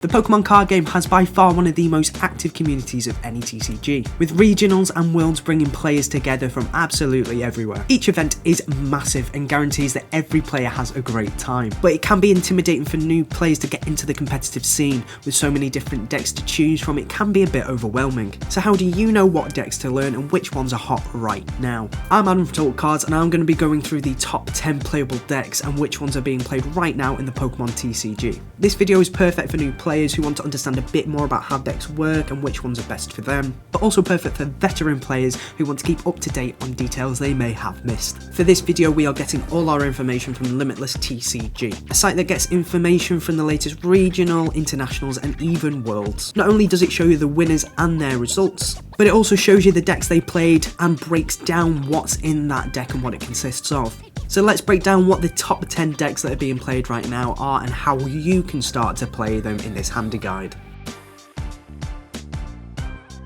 The Pokemon card game has by far one of the most active communities of any TCG, with regionals and worlds bringing players together from absolutely everywhere. Each event is massive and guarantees that every player has a great time, but it can be intimidating for new players to get into the competitive scene. With so many different decks to choose from, it can be a bit overwhelming. So how do you know what decks to learn and which ones are hot right now? I'm Adam from Talk Cards, and I'm going to be going through the top 10 playable decks and which ones are being played right now in the Pokemon TCG. This video is perfect for new players who want to understand a bit more about how decks work and which ones are best for them, but also perfect for veteran players who want to keep up to date on details they may have missed. For this video, we are getting all our information from Limitless TCG, a site that gets information from the latest regional, internationals and even worlds. Not only does it show you the winners and their results, but it also shows you the decks they played and breaks down what's in that deck and what it consists of. So let's break down what the top 10 decks that are being played right now are and how you can start to play them in this handy guide.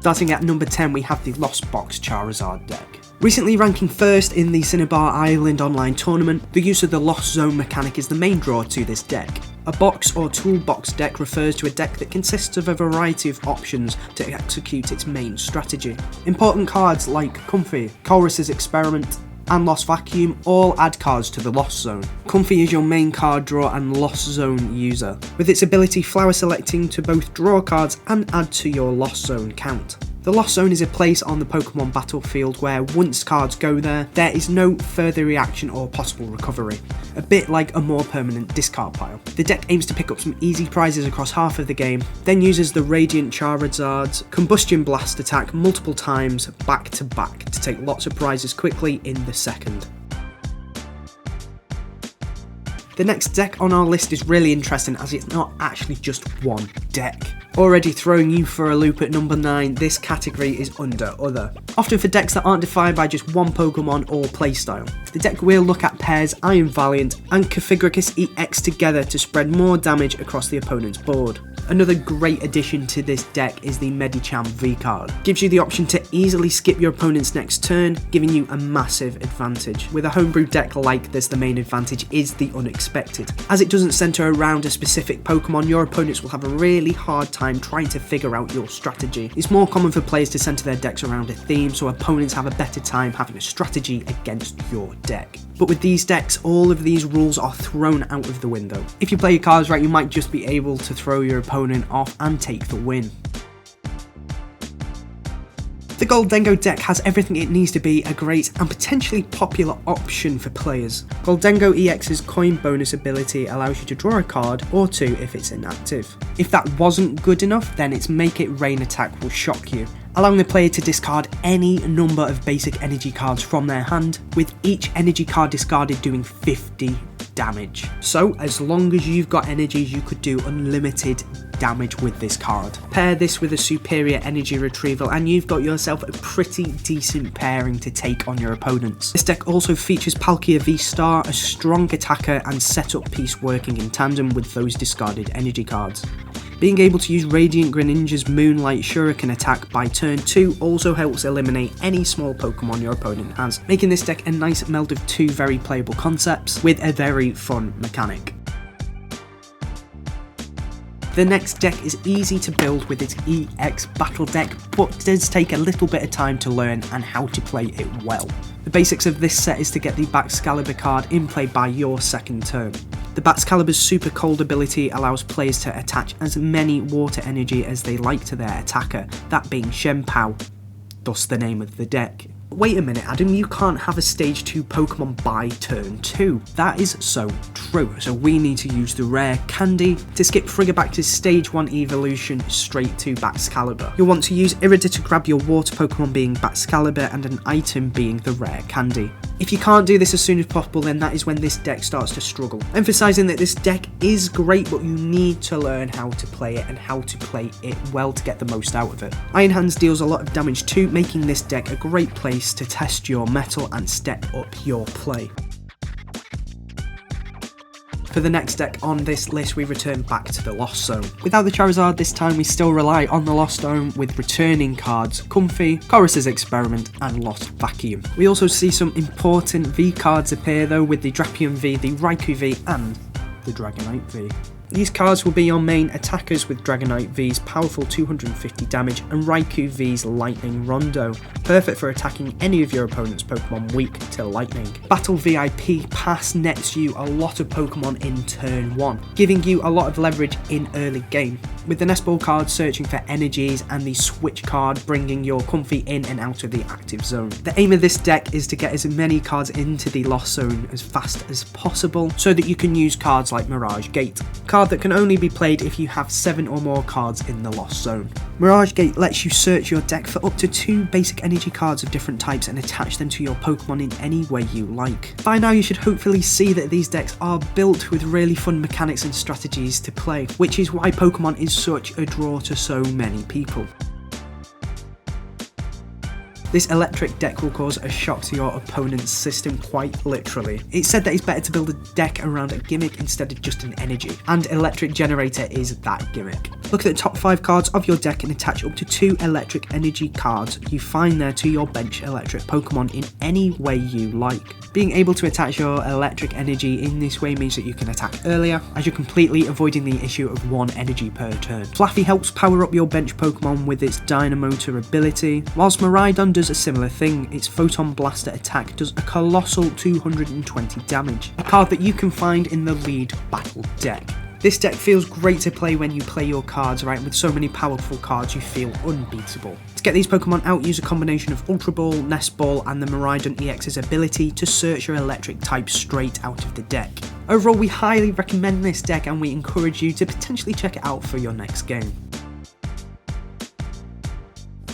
Starting at number 10, we have the Lost Box Charizard deck. Recently ranking first in the Cinnabar Island online tournament, the use of the Lost Zone mechanic is the main draw to this deck. A box or toolbox deck refers to a deck that consists of a variety of options to execute its main strategy. Important cards like Comfy, Chorus's Experiment, and Lost Vacuum all add cards to the Lost Zone. Comfy is your main card draw and Lost Zone user, with its ability flower selecting to both draw cards and add to your Lost Zone count. The Lost Zone is a place on the Pokemon battlefield where once cards go there, there is no further reaction or possible recovery, a bit like a more permanent discard pile. The deck aims to pick up some easy prizes across half of the game, then uses the Radiant Charizard's Combustion Blast attack multiple times back to back to take lots of prizes quickly in the second. The next deck on our list is really interesting as it's not actually just one deck. Already throwing you for a loop at number 9, this category is under Other. Often for decks that aren't defined by just one Pokemon or playstyle. The deck will look at pairs Iron Valiant and Cofagrigus EX together to spread more damage across the opponent's board. Another great addition to this deck is the Medicham V card. Gives you the option to easily skip your opponent's next turn, giving you a massive advantage. With a homebrew deck like this, the main advantage is the unexpected. As it doesn't centre around a specific Pokemon, your opponents will have a really hard time trying to figure out your strategy. It's more common for players to centre their decks around a theme, so opponents have a better time having a strategy against your deck. But with these decks, all of these rules are thrown out of the window. If you play your cards right, you might just be able to throw your opponent off and take the win. The Goldengo deck has everything it needs to be a great and potentially popular option for players. Goldengo EX's coin bonus ability allows you to draw a card or two if it's inactive. If that wasn't good enough, then its Make It Rain attack will shock you, allowing the player to discard any number of basic energy cards from their hand, with each energy card discarded doing 50 damage. So as long as you've got energies, you could do unlimited damage with this card. Pair this with a superior energy retrieval and you've got yourself a pretty decent pairing to take on your opponents. This deck also features Palkia V-Star, a strong attacker and setup piece working in tandem with those discarded energy cards. Being able to use Radiant Greninja's Moonlight Shuriken attack by turn 2 also helps eliminate any small Pokemon your opponent has, making this deck a nice meld of two very playable concepts with a very fun mechanic. The next deck is easy to build with its EX Battle deck, but does take a little bit of time to learn and how to play it well. The basics of this set is to get the Baxcalibur card in play by your second turn. The Baxcalibur's Super Cold ability allows players to attach as many water energy as they like to their attacker, that being Shenpao, thus the name of the deck. Wait a minute, Adam, you can't have a stage 2 Pokemon by turn 2. That is so true, so we need to use the rare Candy to skip Frigga back to stage 1 evolution straight to Baxcalibur. You'll want to use Irida to grab your water Pokemon being Baxcalibur and an item being the rare Candy. If you can't do this as soon as possible, then that is when this deck starts to struggle. Emphasising that this deck is great, but you need to learn how to play it and how to play it well to get the most out of it. Iron Hands deals a lot of damage too, making this deck a great place to test your metal and step up your play. For the next deck on this list, we return back to the Lost Zone. Without the Charizard this time, we still rely on the Lost Zone with returning cards Comfy, Chorus's Experiment and Lost Vacuum. We also see some important V cards appear though, with the Drapion V, the Raikou V and the Dragonite V. These cards will be your main attackers with Dragonite V's powerful 250 damage and Raikou V's Lightning Rondo, perfect for attacking any of your opponent's Pokemon weak to Lightning. Battle VIP Pass nets you a lot of Pokemon in turn 1, giving you a lot of leverage in early game, with the Nest Ball card searching for energies and the Switch card bringing your Comfey in and out of the active zone. The aim of this deck is to get as many cards into the Lost Zone as fast as possible so that you can use cards like Mirage Gate, a card that can only be played if you have 7 or more cards in the Lost Zone. Mirage Gate lets you search your deck for up to 2 basic energy cards of different types and attach them to your Pokemon in any way you like. By now you should hopefully see that these decks are built with really fun mechanics and strategies to play, which is why Pokemon is such a draw to so many people. This electric deck will cause a shock to your opponent's system quite literally. It's said that it's better to build a deck around a gimmick instead of just an energy, and Electric Generator is that gimmick. Look at the top 5 cards of your deck and attach up to 2 electric energy cards you find there to your bench electric Pokemon in any way you like. Being able to attach your electric energy in this way means that you can attack earlier, as you're completely avoiding the issue of 1 energy per turn. Fluffy helps power up your bench Pokemon with its Dynamotor ability, whilst Miraidon does a similar thing. Its Photon Blaster attack does a colossal 220 damage, a card that you can find in the lead battle deck. This deck feels great to play when you play your cards right, with so many powerful cards you feel unbeatable. To get these Pokemon out, use a combination of Ultra Ball, Nest Ball and the Miraidon EX's ability to search your electric type straight out of the deck. Overall, we highly recommend this deck and we encourage you to potentially check it out for your next game.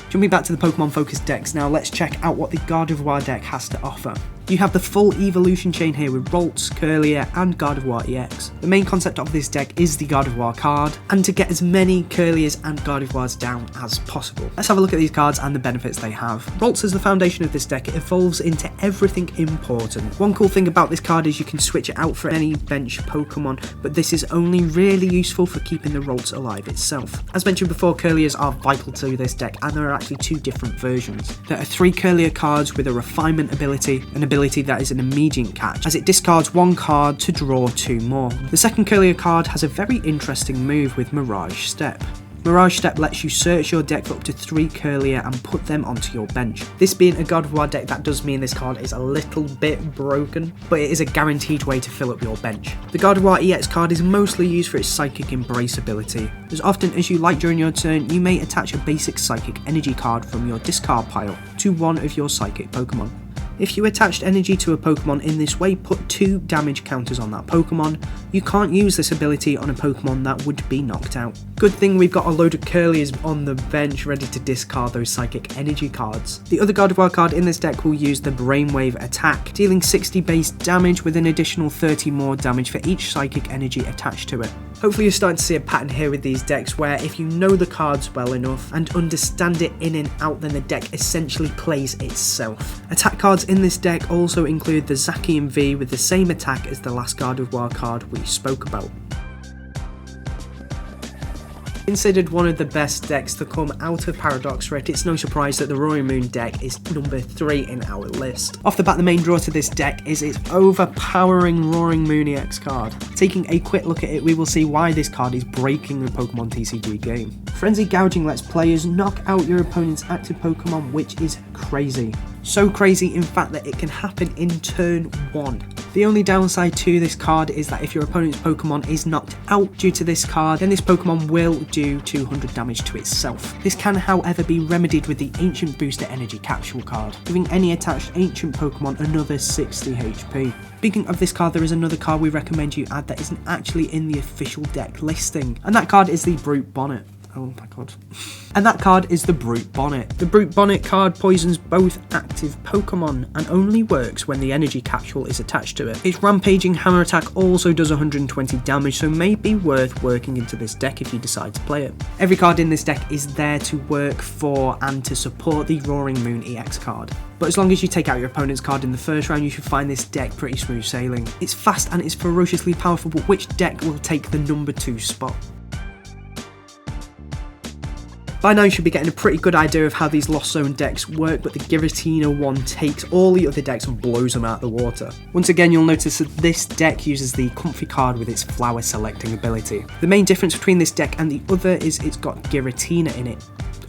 Jumping back to the Pokemon focused decks now, let's check out what the Gardevoir deck has to offer. You have the full evolution chain here with Ralts, Kirlia and Gardevoir EX. The main concept of this deck is the Gardevoir card, and to get as many Kirlias and Gardevoirs down as possible. Let's have a look at these cards and the benefits they have. Ralts is the foundation of this deck. It evolves into everything important. One cool thing about this card is you can switch it out for any bench Pokemon, but this is only really useful for keeping the Ralts alive itself. As mentioned before, Kirlias are vital to this deck, and there are actually 2 different versions. There are 3 Kirlia cards with a refinement ability, an ability that is an immediate catch, as it discards 1 card to draw 2 more. The second Kirlia card has a very interesting move with Mirage Step. Mirage Step lets you search your deck for up to 3 Kirlia and put them onto your bench. This being a Gardevoir deck, that does mean this card is a little bit broken, but it is a guaranteed way to fill up your bench. The Gardevoir EX card is mostly used for its Psychic Embrace ability. As often as you like during your turn, you may attach a basic Psychic Energy card from your discard pile to one of your Psychic Pokemon. If you attached energy to a Pokemon in this way, put 2 damage counters on that Pokemon. You can't use this ability on a Pokemon that would be knocked out. Good thing we've got a load of Kirlias on the bench ready to discard those Psychic Energy cards. The other Gardevoir card in this deck will use the Brainwave attack, dealing 60 base damage with an additional 30 more damage for each Psychic Energy attached to it. Hopefully you're starting to see a pattern here with these decks where if you know the cards well enough and understand it in and out, then the deck essentially plays itself. Attack cards in this deck also include the Zacian V with the same attack as the last Gardevoir card we spoke about. Considered one of the best decks to come out of Paradox Red, it's no surprise that the Roaring Moon deck is number 3 in our list. Off the bat, the main draw to this deck is its overpowering Roaring Moon EX card. Taking a quick look at it, we will see why this card is breaking the Pokemon TCG game. Frenzy Gouging lets players knock out your opponent's active Pokemon, which is crazy. So crazy in fact that it can happen in turn 1. The only downside to this card is that if your opponent's Pokemon is knocked out due to this card, then this Pokemon will do 200 damage to itself. This can however be remedied with the Ancient Booster Energy Capsule card, giving any attached Ancient Pokemon another 60 HP. Speaking of this card, there is another card we recommend you add that isn't actually in the official deck listing, and that card is the Brute Bonnet. Oh my god. And that card is the Brute Bonnet. The Brute Bonnet card poisons both active Pokemon and only works when the energy capsule is attached to it. Its Rampaging Hammer attack also does 120 damage, so may be worth working into this deck if you decide to play it. Every card in this deck is there to work for and to support the Roaring Moon EX card. But as long as you take out your opponent's card in the first round, you should find this deck pretty smooth sailing. It's fast and it's ferociously powerful, but which deck will take the number 2 spot? By now you should be getting a pretty good idea of how these Lost Zone decks work, but the Giratina one takes all the other decks and blows them out of the water. Once again, you'll notice that this deck uses the Comfy card with its flower selecting ability. The main difference between this deck and the other is it's got Giratina in it,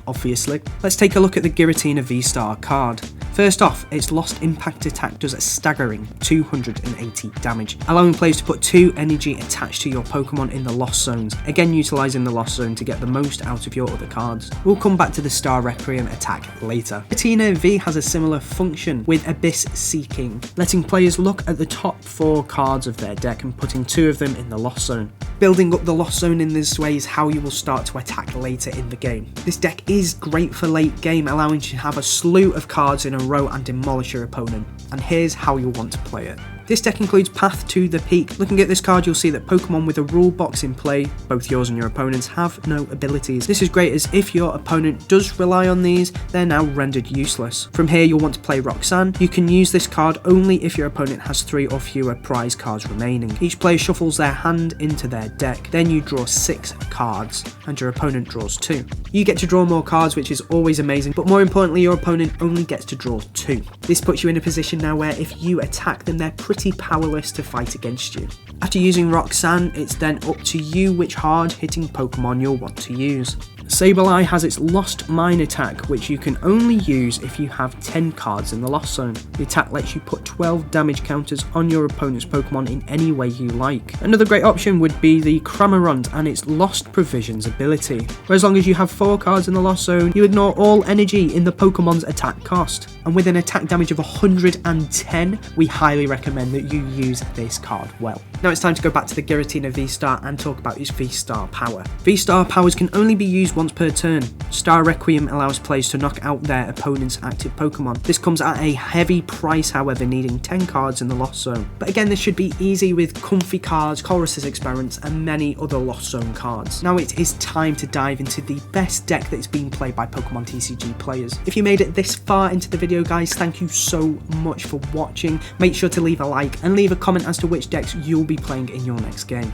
obviously. Let's take a look at the Giratina V-Star card. First off, its Lost Impact attack does a staggering 280 damage, allowing players to put 2 energy attached to your Pokemon in the Lost Zones, again utilising the Lost Zone to get the most out of your other cards. We'll come back to the Star Requiem attack later. Giratina V has a similar function with Abyss Seeking, letting players look at the top 4 cards of their deck and putting 2 of them in the Lost Zone. Building up the Lost Zone in this way is how you will start to attack later in the game. This deck is great for late game, allowing you to have a slew of cards in a row and demolish your opponent, and here's how you'll want to play it. This deck includes Path to the Peak. Looking at this card, you'll see that Pokemon with a rule box in play, both yours and your opponent's, have no abilities. This is great as if your opponent does rely on these, they're now rendered useless. From here, you'll want to play Roxanne. You can use this card only if your opponent has 3 or fewer prize cards remaining. Each player shuffles their hand into their deck, then you draw 6 cards, and your opponent draws 2. You get to draw more cards, which is always amazing, but more importantly, your opponent only gets to draw 2. This puts you in a position now where if you attack them, they're pretty powerless to fight against you. After using Roxanne, it's then up to you which hard-hitting Pokemon you'll want to use. Sableye has its Lost Mine attack, which you can only use if you have 10 cards in the Lost Zone. The attack lets you put 12 damage counters on your opponent's Pokemon in any way you like. Another great option would be the Cramorant and its Lost Provisions ability, where as long as you have 4 cards in the Lost Zone, you ignore all energy in the Pokemon's attack cost. And with an attack damage of 110, we highly recommend that you use this card well. Now it's time to go back to the Giratina V-Star and talk about its V-Star power. V-Star powers can only be used once per turn. Star Requiem allows players to knock out their opponent's active Pokemon. This comes at a heavy price, however, needing 10 cards in the Lost Zone. But again, this should be easy with Comfy cards, Colress's Experiments, and many other Lost Zone cards. Now it is time to dive into the best deck that is being played by Pokemon TCG players. If you made it this far into the video, guys, thank you so much for watching. Make sure to leave a like and leave a comment as to which decks you'll be playing in your next game.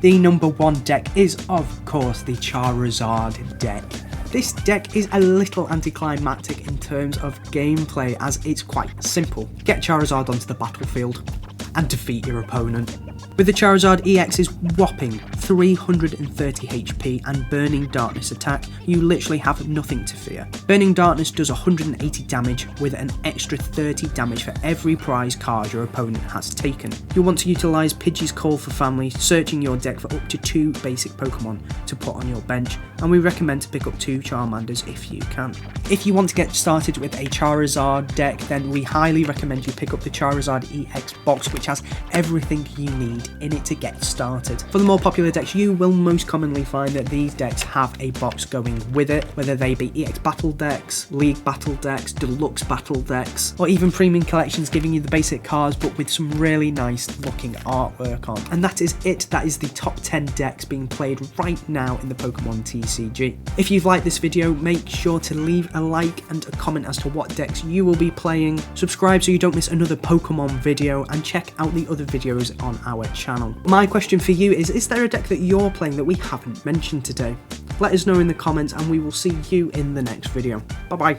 The number 1 deck is, of course, the Charizard deck. This deck is a little anticlimactic in terms of gameplay, as it's quite simple. Get Charizard onto the battlefield and defeat your opponent. With the Charizard EX's whopping 330 HP and Burning Darkness attack, you literally have nothing to fear. Burning Darkness does 180 damage with an extra 30 damage for every prize card your opponent has taken. You'll want to utilise Pidgey's Call for Family, searching your deck for up to 2 basic Pokemon to put on your bench, and we recommend to pick up 2 Charmanders if you can. If you want to get started with a Charizard deck, then we highly recommend you pick up the Charizard EX box, which has everything you need in it to get started. For the more popular decks, you will most commonly find that these decks have a box going with it, whether they be EX battle decks, League battle decks, Deluxe battle decks, or even premium collections giving you the basic cards but with some really nice looking artwork on. And that is it. That is the top 10 decks being played right now in the Pokemon TCG. If you've liked this video, make sure to leave a like and a comment as to what decks you will be playing. Subscribe so you don't miss another Pokemon video, and check out the other videos on our channel. My question for you is there a deck that you're playing that we haven't mentioned today? Let us know in the comments, and we will see you in the next video. Bye bye.